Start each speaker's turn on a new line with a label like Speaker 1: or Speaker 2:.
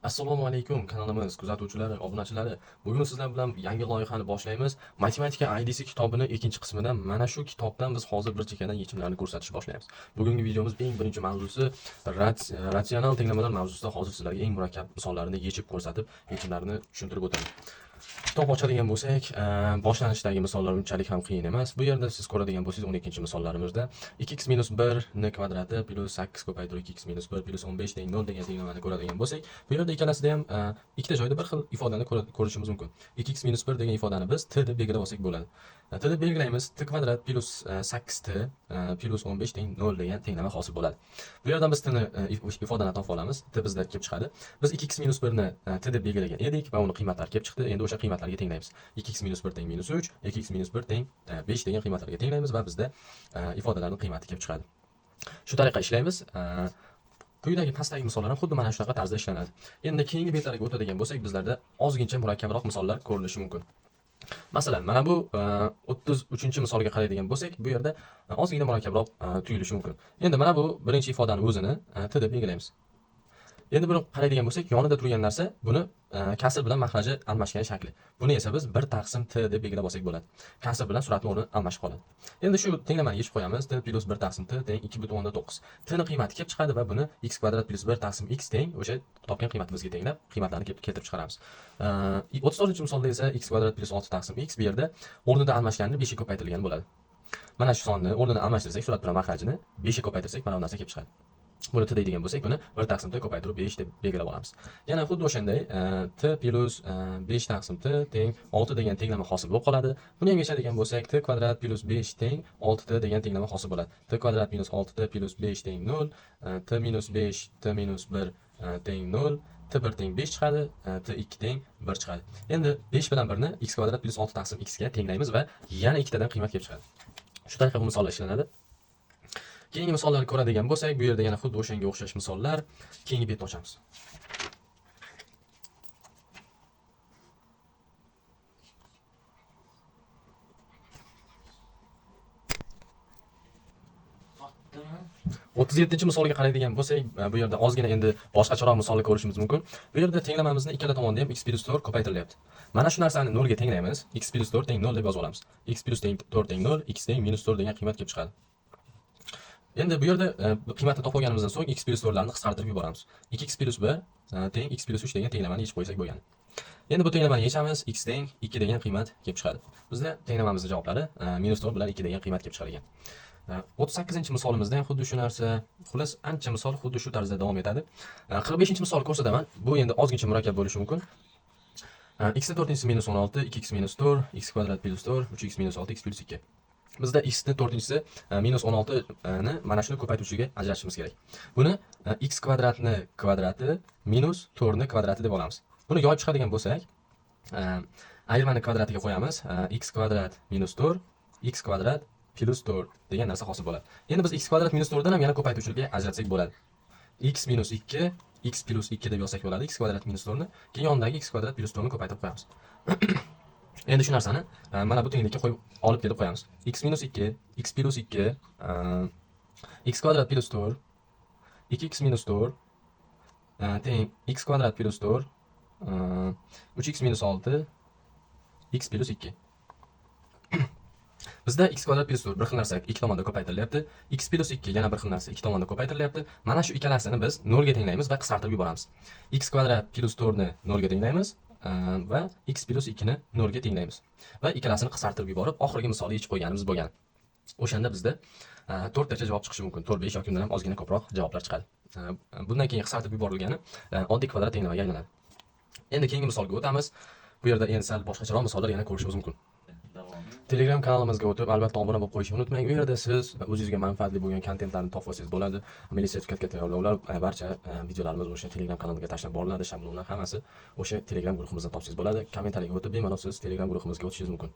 Speaker 1: Assalomu alaykum kanalimiz kuzatuvchilari, obunachilari. Bugun sizlar bilan yangi loyihani boshlaymiz. Matematika IDC kitobini 2-qismida mana shu kitobdan biz hozir bir chekkadan yechimlarni ko'rsatishni boshlaymiz. Bugungi videomiz eng birinchi mavzusi ratsional tenglamalar mavzusida hozir sizlarga eng murakkab misollarini yechib ko'rsatib, yechimlarini tushuntirib o'taman. Kitob ochadigan bo'lsak, boshlanishdagi misollar unchalik ham qiyin emas. Bu yerda siz ko'radigan bo'lsangiz 12-misollarimizda 2x - 1 ni kvadrati plus 8 ko'paytirib 2x - 1 plus 15 teng 0 degan tenglamani ko'radigan bo'lsak, bu yerda ikkalasida ham ikkita joyda bir xil ifodani ko'rishimiz mumkin. 2x - 1 degan ifodani biz t deb belgilab olsak bo'ladi. T deb belgilaymiz, t kvadrat plus 8t plus 15 teng 0 degan tenglama hosil bo'ladi. Bu yerdan biz t ni ifodani topib olamiz. T bizda kelib chiqadi. Biz 2x - 1 ni t deb belgilagan edik va uni qiymatlari kelib chiqdi. Endi o'sha qiymatlarga tenglaymiz. 2x - 1 teng -3, 2x - 1 teng 5 degan qiymatlarga tenglaymiz va bizda ifodalarning qiymati kelib chiqadi. Shu tariqa ishlaymiz. Quyidagi pastdagi misollar ham xuddi mana shunaqa tarzda ishlanadi. Endi keyingi betlarga o'tadigan bo'lsak, bizlarda ozgincha murakkabroq misollar ko'rinishi mumkin. Masalan, mana bu 33-misolga qaraydigan bo'lsak, bu yerda ozgina murakkabroq tuyulishi mumkin. Endi mana bu birinchi ifodani o'zini t deb belgilaymiz. Endi buni qaraydigan bo'lsak, yonida turgan narsa buni kasr bilan mahraji almashgan shakli. Buni esa biz 1 taqsim t deb belgilab olsak bo'ladi. Kasr bilan suratni o'rni almashib qoladi. Endi shu tenglamani yechib qo'yamiz. T plus 1 taqsim t teng 2,9. T ning qiymati kelib chiqadi va buni x kvadrat plus 1 taqsim x teng o'sha topgan qiymatimizga tenglab qiymatlarni keltirib chiqaramiz. 34-misolda esa x kvadrat plus 6 taqsim x bu yerda o'rnida almashganini 5 ga ko'paytirilgan bo'ladi. Mana shu sonni o'rnini almashtirsak, surat bilan mahrajini 5 ga ko'paytirsak, mana bu narsa kelib chiqadi. Buni t deydigan bo'lsak, buni 1 taqsim t ko'paytirib 5 deb belgilab olamiz. Yana xuddi o'shanday t plus 5 taqsim t teng 6 degan tenglama hosil bo'lib qoladi. Buni ham yechadigan bo'lsak, t kvadrat plus 5 teng 6t degan tenglama hosil bo'ladi. T kvadrat minus 6t plus 5 teng 0, t minus 5 t minus 1 teng 0, t1 teng 5 chiqadi, t2 teng 1 chiqadi. Endi 5 bilan 1 ni x kvadrat plus 6 taqsim x ga tenglaymiz va yana ikkitadan qiymat kelib chiqadi. Shu tariqa bu misollar ishlanadi. Keyingi misollarni ko'radigan bo'lsak, bu yerda yana xuddi o'shanga o'xshash misollar. Keyingi betni ochamiz. O'ttiz yettinchi misolga qaraydigan bo'lsak, bu yerda ozgina endi boshqacharoq misolni ko'rishimiz mumkin. Bu yerda tenglamamizni ikkala tomonda ham x + 4 ko'paytirilyapti. Mana shu narsani 0 ga tenglaymiz. X + 4 teng 0 deb yozib olamiz. X + 4 teng 0, x teng -4 degan qiymat kelib chiqadi. Endi bu yerda qiymatni topib olganimizdan so'ng x + 4larni qisqartirib yuboramiz. 2x + 1 teng x + 3 degan tenglamani yechib qo'ysak bo'lgani. Endi bu tenglamani yechamiz, x teng 2 degan qiymat kelib chiqadi. Bizda tenglamamizning javoblari -4 bilan 2 degan qiymat kelib chiqar ekan. 38-misolimizda ham xuddi shu narsa, xullas ancha misol xuddi shu tarzda davom etadi. 45-misolni ko'rsataman. Bu endi ozgincha murakkab bo'lishi mumkin. x ning 4-inchisi -16, 2x - 4, x kvadrat plus 4, 3x - 6, x plus 2. Bizda x ning 4-inchisi -16 ni mana shuni ko'paytiruvchiga ajratishimiz kerak. Buni x kvadratni kvadrati minus 4 ni kvadrati deb olamiz. Buni yoyib chiqadigan bo'lsak, ayirmani kvadratiga qo'yamiz. X kvadrat minus 4, x kvadrat plus 4 degan narsa hosil bo'ladi. Endi biz x kvadrat minus 4 dan ham yana ko'paytiruvchiga ajratsak bo'ladi. X minus 2, x plus 2 deb yozsak bo'ladi. X kvadrat minus 4 ni, keyin yonidagi x kvadrat plus 4 ni ko'paytirib qo'yamiz. Endi shu narsani mana bu tenglikka qo'yib olib kelib qo'yamiz. X minus 2, x plus 2, x kvadrat plus 4, 2x minus 4 teng x kvadrat plus 4, 3x minus 6, x plus 2. Bizda x kvadrat plus 4 bir xil narsa ikki tomonda ko'paytirilyapti. X plus 2 yana bir xil narsa ikki tomonda ko'paytirilyapti. Mana shu ikkalasini biz 0 ga tenglaymiz va qisqartirib yuboramiz. X kvadrat plus 4 ni 0 ga tenglaymiz va x plus 2 ni 0 ga tenglaymiz. Va ikkalasini qisqartirib yuborib, oxirgi misolni yechib qo'yganimiz bo'lgan. O'shanda bizda 4 tacha javob chiqishi mumkin. 4, 5 yoki undan ham ozgina ko'proq javoblar chiqadi. Bundan keyin qisqartirib yuborilgani oddiy kvadrat tenglamaga aylanadi. Endi keyingi misolga o'tamiz. Bu yerda endi sal boshqacharoq misollar yana ko'rishimiz mumkin. Telegram kanalimizga o'tib, albatta obuna bo'lib qo'yishni unutmang. U yerda siz o'zingizga manfaatli bo'lgan kontentlarni topib olsangiz bo'ladi. Milliy sertifikatga tayyorlovlar, barcha videolarimiz o'sha Telegram kanaliga tashlab boriladi. Shablonlar hammasi o'sha Telegram guruhimizdan topsangiz bo'ladi. Kommentariyaga o'tib bemalol siz Telegram guruhimizga o'tishingiz mumkin.